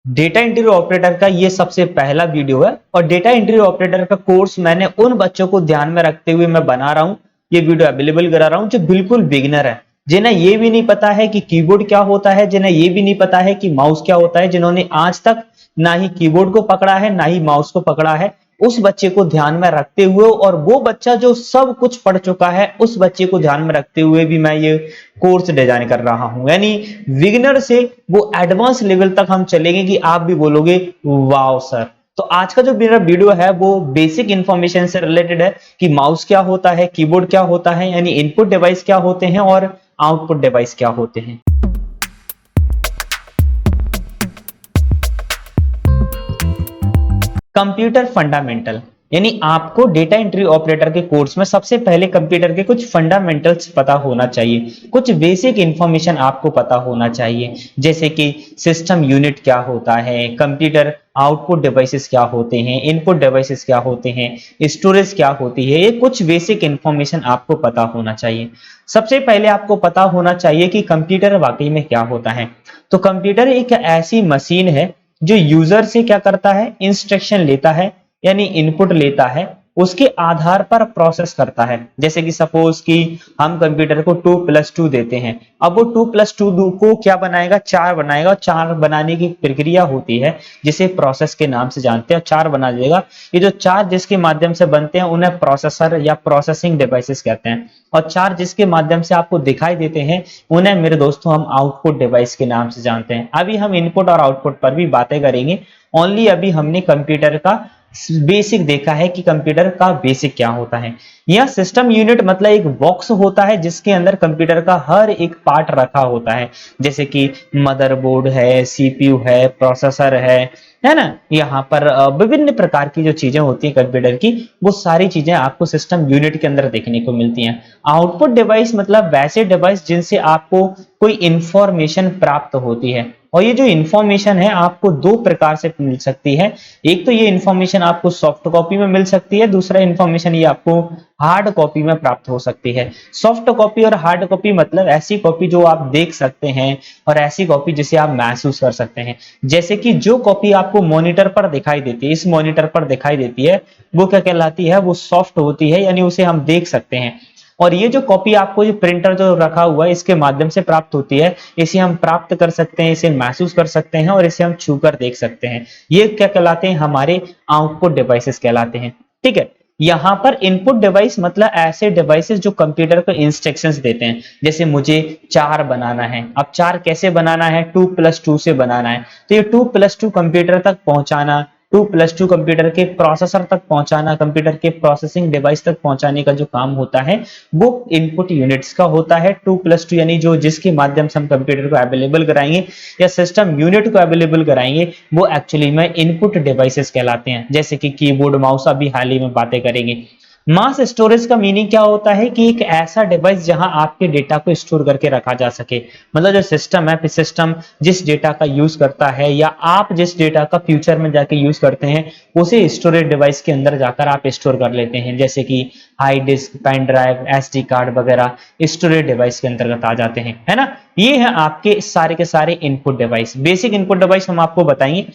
Data entry operator का ये सबसे पहला वीडियो है और डेटा एंट्री ऑपरेटर का कोर्स मैंने उन बच्चों को ध्यान में रखते हुए मैं बना रहा हूँ, ये वीडियो अवेलेबल करा रहा हूँ जो बिल्कुल बिगिनर है, जिन्हें ये भी नहीं पता है कि कीबोर्ड क्या होता है, जिन्हें ये भी नहीं पता है कि माउस क्या होता है, जिन्होंने आज तक ना ही कीबोर्ड को पकड़ा है ना ही माउस को पकड़ा है, उस बच्चे को ध्यान में रखते हुए और वो बच्चा जो सब कुछ पढ़ चुका है उस बच्चे को ध्यान में रखते हुए भी मैं ये कोर्स डिजाइन कर रहा हूं। यानी बिगिनर से वो एडवांस लेवल तक हम चलेंगे कि आप भी बोलोगे वाओ सर। तो आज का जो मेरा वीडियो है वो बेसिक इंफॉर्मेशन से रिलेटेड है कि माउस क्या होता है, कीबोर्ड क्या होता है, यानी इनपुट डिवाइस क्या होते हैं और आउटपुट डिवाइस क्या होते हैं। कंप्यूटर फंडामेंटल, यानी आपको डेटा एंट्री ऑपरेटर के कोर्स में सबसे पहले कंप्यूटर के कुछ फंडामेंटल्स पता होना चाहिए, कुछ बेसिक इंफॉर्मेशन आपको पता होना चाहिए, जैसे कि सिस्टम यूनिट क्या होता है, कंप्यूटर आउटपुट डिवाइसेस क्या होते हैं, इनपुट डिवाइसेस क्या होते हैं, स्टोरेज क्या होती है, ये कुछ बेसिक इंफॉर्मेशन आपको पता होना चाहिए। सबसे पहले आपको पता होना चाहिए कि कंप्यूटर वाकई में क्या होता है। तो कंप्यूटर एक ऐसी मशीन है जो यूजर से क्या करता है, इंस्ट्रक्शन लेता है, यानी इनपुट लेता है, उसके आधार पर प्रोसेस करता है। जैसे कि सपोज कि हम कंप्यूटर को 2+2 देते हैं, अब वो 2+2 को क्या बनाएगा, 4 बनाएगा। 4 बनाने की प्रक्रिया होती है जिसे प्रोसेस के नाम से जानते हैं, 4 बना देगा। ये जो 4 जिसके माध्यम से बनते हैं उन्हें प्रोसेसर या प्रोसेसिंग डिवाइसेस कहते हैं, और 4 जिसके माध्यम से आपको दिखाई देते हैं उन्हें मेरे दोस्तों हम आउटपुट डिवाइस के नाम से जानते हैं। अभी हम इनपुट और आउटपुट पर भी बातें करेंगे। ओनली अभी हमने कंप्यूटर का बेसिक देखा है कि कंप्यूटर का बेसिक क्या होता है। यह सिस्टम यूनिट मतलब एक बॉक्स होता है जिसके अंदर कंप्यूटर का हर एक पार्ट रखा होता है, जैसे कि मदरबोर्ड है, सीपीयू है, प्रोसेसर है ना। यहाँ पर विभिन्न प्रकार की जो चीजें होती हैं कंप्यूटर की, वो सारी चीजें आपको सिस्टम यूनिट के अंदर देखने को मिलती हैं। आउटपुट डिवाइस मतलब वैसे डिवाइस जिनसे आपको कोई इंफॉर्मेशन प्राप्त होती है, और ये जो इंफॉर्मेशन है आपको दो प्रकार से मिल सकती है। एक तो ये इंफॉर्मेशन आपको सॉफ्ट कॉपी में मिल सकती है, दूसरा इंफॉर्मेशन ये आपको हार्ड कॉपी में प्राप्त हो सकती है। सॉफ्ट कॉपी और हार्ड कॉपी मतलब ऐसी कॉपी जो आप देख सकते हैं और ऐसी कॉपी जिसे आप महसूस कर सकते हैं। जैसे कि जो कॉपी आपको मॉनिटर पर दिखाई देती है, इस मॉनिटर पर दिखाई देती है, वो क्या कहलाती है, वो सॉफ्ट होती है, यानी उसे हम देख सकते हैं। और ये जो कॉपी आपको जो प्रिंटर जो रखा हुआ है इसके माध्यम से प्राप्त होती है, इसे हम प्राप्त कर सकते हैं, इसे महसूस कर सकते हैं और इसे हम छूकर देख सकते हैं। ये क्या कहलाते हैं, हमारे आउटपुट डिवाइसेस कहलाते हैं। ठीक है। यहाँ पर इनपुट डिवाइस मतलब ऐसे डिवाइसेस जो कंप्यूटर को इंस्ट्रक्शंस देते हैं। जैसे मुझे 4 बनाना है, अब 4 कैसे बनाना है, 2+2 से बनाना है, तो ये 2+2 कंप्यूटर तक पहुंचाना, 2+2 कंप्यूटर के प्रोसेसर तक पहुंचाना, कंप्यूटर के प्रोसेसिंग डिवाइस तक पहुंचाने का जो काम होता है वो इनपुट यूनिट्स का होता है। 2+2 यानी जो जिसके माध्यम से हम कंप्यूटर को अवेलेबल कराएंगे या सिस्टम यूनिट को अवेलेबल कराएंगे वो एक्चुअली में इनपुट डिवाइसेस कहलाते हैं। जैसे कि कीबोर्ड, माउस, अभी हाल ही में बातें करेंगे। मास स्टोरेज का मीनिंग क्या होता है कि एक ऐसा डिवाइस जहां आपके डेटा को स्टोर करके रखा जा सके। मतलब जो सिस्टम है, सिस्टम जिस डेटा का यूज करता है या आप जिस डेटा का फ्यूचर में जाके यूज करते हैं उसे स्टोरेज डिवाइस के अंदर जाकर आप स्टोर कर लेते हैं। जैसे कि हाई disk, pen drive, SD card वगैरह स्टोरेज डिवाइस के अंतर्गत आ जाते हैं, है ना। ये है आपके सारे के सारे input device. Basic input device हम आपको बताएंगे।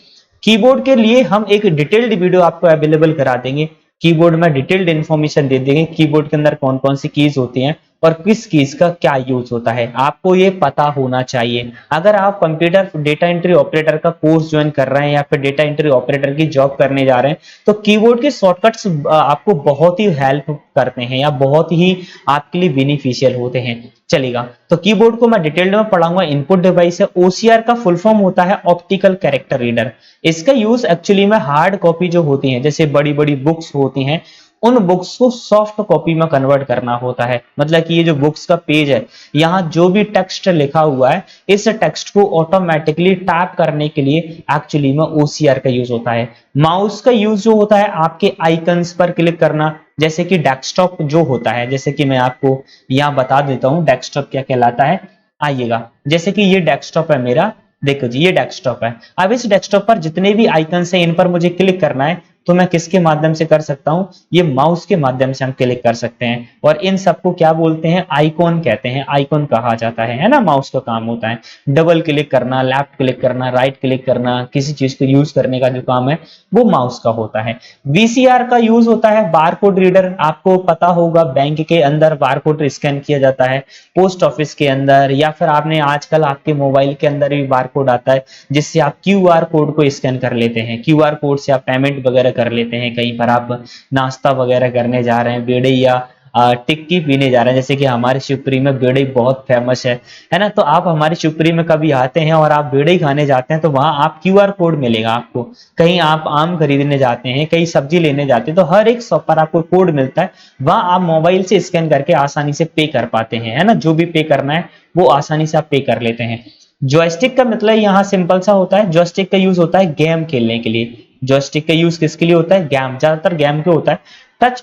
कीबोर्ड के लिए हम एक डिटेल्ड वीडियो आपको अवेलेबल करा देंगे। कीबोर्ड में डिटेल्ड इंफॉर्मेशन दे देंगे, कीबोर्ड के अंदर कौन कौन सी कीज होती हैं और किस कीज का क्या यूज होता है, आपको ये पता होना चाहिए। अगर आप कंप्यूटर डेटा एंट्री ऑपरेटर का कोर्स ज्वाइन कर रहे हैं या फिर डेटा एंट्री ऑपरेटर की जॉब करने जा रहे हैं तो कीबोर्ड के शॉर्टकट्स आपको बहुत ही हेल्प करते हैं या बहुत ही आपके लिए बेनिफिशियल होते हैं। चलेगा, तो कीबोर्ड को मैं डिटेल्ड में पढ़ाऊंगा। इनपुट डिवाइस है, ओसीआर का फुल फॉर्म होता है ऑप्टिकल कैरेक्टर रीडर। इसका यूज एक्चुअली में हार्ड कॉपी जो होती है, जैसे बड़ी बड़ी बुक्स होती हैं, उन बुक्स को सॉफ्ट कॉपी में कन्वर्ट करना होता है। मतलब कि ये जो बुक्स का पेज है, यहाँ जो भी टेक्स्ट लिखा हुआ है इस टेक्स्ट को ऑटोमेटिकली टाइप करने के लिए एक्चुअली में ओसीआर का यूज होता है। माउस का यूज जो होता है आपके आइकन्स पर क्लिक करना, जैसे कि डेस्कटॉप जो होता है, जैसे कि मैं आपको यहाँ बता देता हूँ डेस्कटॉप क्या कहलाता है। आइएगा, जैसे कि ये डेस्कटॉप है मेरा, देखो जी ये डेस्कटॉप है। अब इस डेस्कटॉप पर जितने भी आइकन्स हैं इन पर मुझे क्लिक करना है, तो मैं किसके माध्यम से कर सकता हूँ, ये माउस के माध्यम से हम क्लिक कर सकते हैं। और इन सबको क्या बोलते हैं, आइकॉन कहते हैं, आइकॉन कहा जाता है ना। माउस का काम होता है डबल क्लिक करना, लेफ्ट क्लिक करना, राइट क्लिक करना, किसी चीज को यूज करने का जो काम है वो माउस का होता है। वीसीआर का यूज होता है बारकोड रीडर, आपको पता होगा बैंक के अंदर बारकोड स्कैन किया जाता है, पोस्ट ऑफिस के अंदर, या फिर आपने आजकल आपके मोबाइल के अंदर भी बारकोड आता है जिससे आप क्यूआर कोड को स्कैन कर लेते हैं। क्यूआर कोड से आप पेमेंट वगैरह कर लेते हैं, कहीं पर आप नाश्ता वगैरह करने जा रहे हैं, बेड़े या टिक्की पीने जा रहे हैं, जैसे कि हमारे शिवपुरी में बेड़े बहुत फेमस है ना। तो आप हमारी शिवपुरी में कभी आते हैं और आप बेड़े खाने जाते हैं तो वहां आप क्यूआर कोड मिलेगा आपको। कहीं आप आम खरीदने जाते हैं, कहीं सब्जी लेने जाते हैं, तो हर एक शॉप पर आपको कोड मिलता है, वहां आप मोबाइल से स्कैन करके आसानी से पे कर पाते हैं, है ना। जो भी पे करना है वो आसानी से आप पे कर लेते हैं। जॉयस्टिक का मतलब यहाँ सिंपल सा होता है, जॉयस्टिक का यूज होता है गेम खेलने के लिए। जॉयस्टिक का यूज किसके लिए होता है, गेम, ज्यादातर गेम के होता है। टच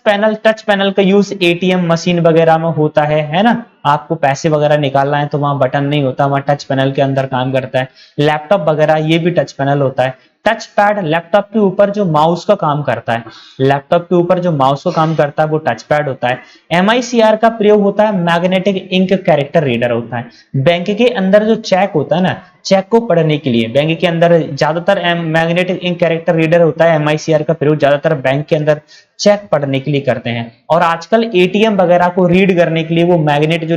पैनल का यूज एटीएम मशीन वगैरह में होता है ना। आपको पैसे वगैरह निकालना है तो वहां बटन नहीं होता, वहां टच पैनल के अंदर काम करता है। लैपटॉप वगैरह ये भी टच पैनल होता है। टच पैड लैपटॉप के ऊपर जो माउस का काम करता है, लैपटॉप के ऊपर जो माउस का काम करता है वो टच पैड होता है। एमआईसीआर का प्रयोग होता है, मैग्नेटिक इंक कैरेक्टर रीडर होता है। बैंक के अंदर जो चेक होता है ना, चेक को पढ़ने के लिए बैंक के अंदर ज्यादातर मैग्नेटिक इंक कैरेक्टर रीडर होता है। एमआईसीआर का प्रयोग ज्यादातर बैंक के अंदर चेक पढ़ने के लिए करते हैं। और आजकल एटीएम वगैरह को रीड करने के लिए वो मैग्नेट जो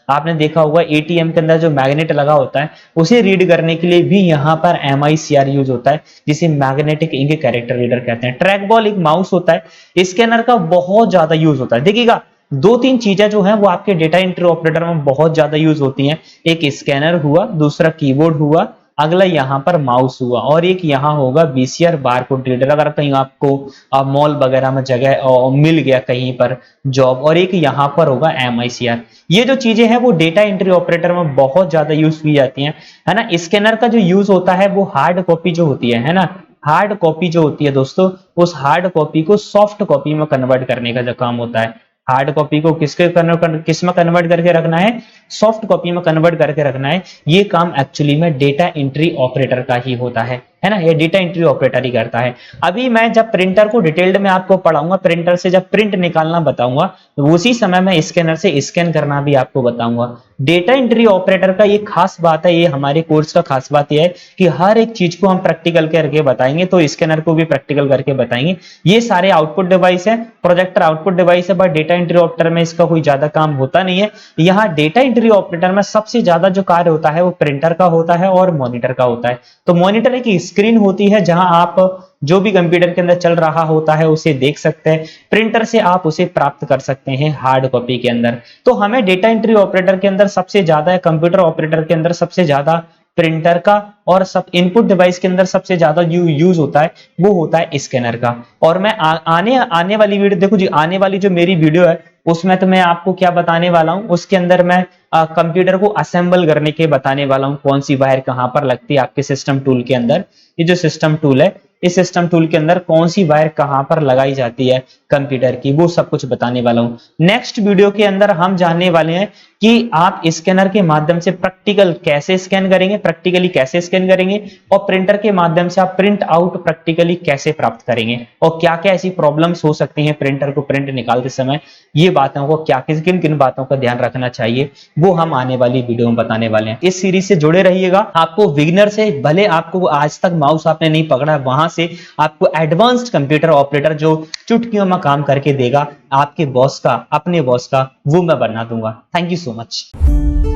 आपने देखा होगा एटीएम के अंदर जो मैग्नेट लगा होता है उसे रीड करने के लिए भी यहाँ पर एमआईसीआर यूज होता है, जिसे मैग्नेटिक इंक कैरेक्टर रीडर कहते हैं। ट्रैक बॉल एक माउस होता है, स्कैनर का बहुत ज्यादा यूज होता है। देखिएगा दो तीन चीजें जो हैं वो आपके डेटा एंट्री ऑपरेटर में बहुत ज्यादा यूज होती हैं। एक स्कैनर हुआ, दूसरा कीबोर्ड हुआ, अगला यहाँ पर माउस हुआ, और एक यहाँ होगा वीसीआर बारकोड रीडर। अगर कहीं आपको मॉल वगैरह में जगह मिल गया कहीं पर जॉब, और एक यहाँ पर होगा एमआईसीआर। ये जो चीजें हैं वो डेटा एंट्री ऑपरेटर में बहुत ज्यादा यूज की जाती हैं, है ना। स्कैनर का जो यूज होता है वो हार्ड कॉपी जो होती है ना, हार्ड कॉपी जो होती है दोस्तों, उस हार्ड कॉपी को सॉफ्ट कॉपी में कन्वर्ट करने का जो काम होता है। हार्ड कॉपी को किस में कन्वर्ट करके रखना है, सॉफ्ट कॉपी में कन्वर्ट करके रखना है। ये काम एक्चुअली में डेटा एंट्री ऑपरेटर का ही होता है ना। ये डेटा एंट्री ऑपरेटर ही करता है। अभी मैं जब प्रिंटर को डिटेल्ड में आपको पढ़ाऊंगा, प्रिंटर से जब प्रिंट निकालना बताऊंगा, तो उसी समय मैं स्कैनर से स्कैन करना भी आपको बताऊंगा। डेटा एंट्री ऑपरेटर का ये खास बात है, ये हमारे कोर्स का खास बात यह है कि हर एक चीज को हम प्रैक्टिकल करके बताएंगे, तो स्कैनर को भी प्रैक्टिकल करके बताएंगे। ये सारे आउटपुट डिवाइस है, प्रोजेक्टर आउटपुट डिवाइस है, बट डेटा एंट्री ऑपरेटर में इसका कोई ज्यादा काम होता नहीं है। यहाँ डेटा एंट्री ऑपरेटर में सबसे ज्यादा जो कार्य होता है वो प्रिंटर का होता है और मॉनिटर का होता है। तो मॉनिटर एक स्क्रीन होती है जहां आप जो भी कंप्यूटर के अंदर चल रहा होता है उसे देख सकते हैं, प्रिंटर से आप उसे प्राप्त कर सकते हैं हार्ड कॉपी के अंदर। तो हमें डेटा एंट्री ऑपरेटर के अंदर सबसे ज्यादा, कंप्यूटर ऑपरेटर के अंदर सबसे ज्यादा प्रिंटर का, और सब इनपुट डिवाइस के अंदर सबसे ज्यादा यूज होता है वो होता है स्कैनर का। और मैं आने वाली वीडियो, देखो जी, आने वाली जो मेरी वीडियो है उसमें तो मैं आपको क्या बताने वाला हूं, उसके अंदर मैं कंप्यूटर को असेंबल करने के बताने वाला हूं, कौन सी वायर कहां पर लगती है आपके सिस्टम टूल के अंदर। ये जो सिस्टम टूल है, इस सिस्टम टूल के अंदर कौन सी वायर कहां पर लगाई जाती है कंप्यूटर की, वो सब कुछ बताने वाला हूं। नेक्स्ट वीडियो के अंदर हम जानने वाले हैं कि आप स्कैनर के माध्यम से प्रैक्टिकल कैसे स्कैन करेंगे, प्रैक्टिकली कैसे स्कैन करेंगे, और प्रिंटर के माध्यम से आप प्रिंट आउट प्रैक्टिकली कैसे प्राप्त करेंगे, और क्या क्या ऐसी प्रॉब्लम्स हो सकती हैं प्रिंटर को प्रिंट निकालते समय। ये बातों को क्या, किन किन बातों का ध्यान रखना चाहिए, वो हम आने वाली वीडियो में बताने वाले हैं। इस सीरीज से जुड़े रहिएगा। आपको बिगिनर से, भले आपको आज तक माउस आपने नहीं पकड़ा, वहां से आपको एडवांस्ड कंप्यूटर ऑपरेटर जो चुटकियों में काम करके देगा आपके बॉस का, अपने बॉस का, वो मैं बना दूंगा। Thank you so much.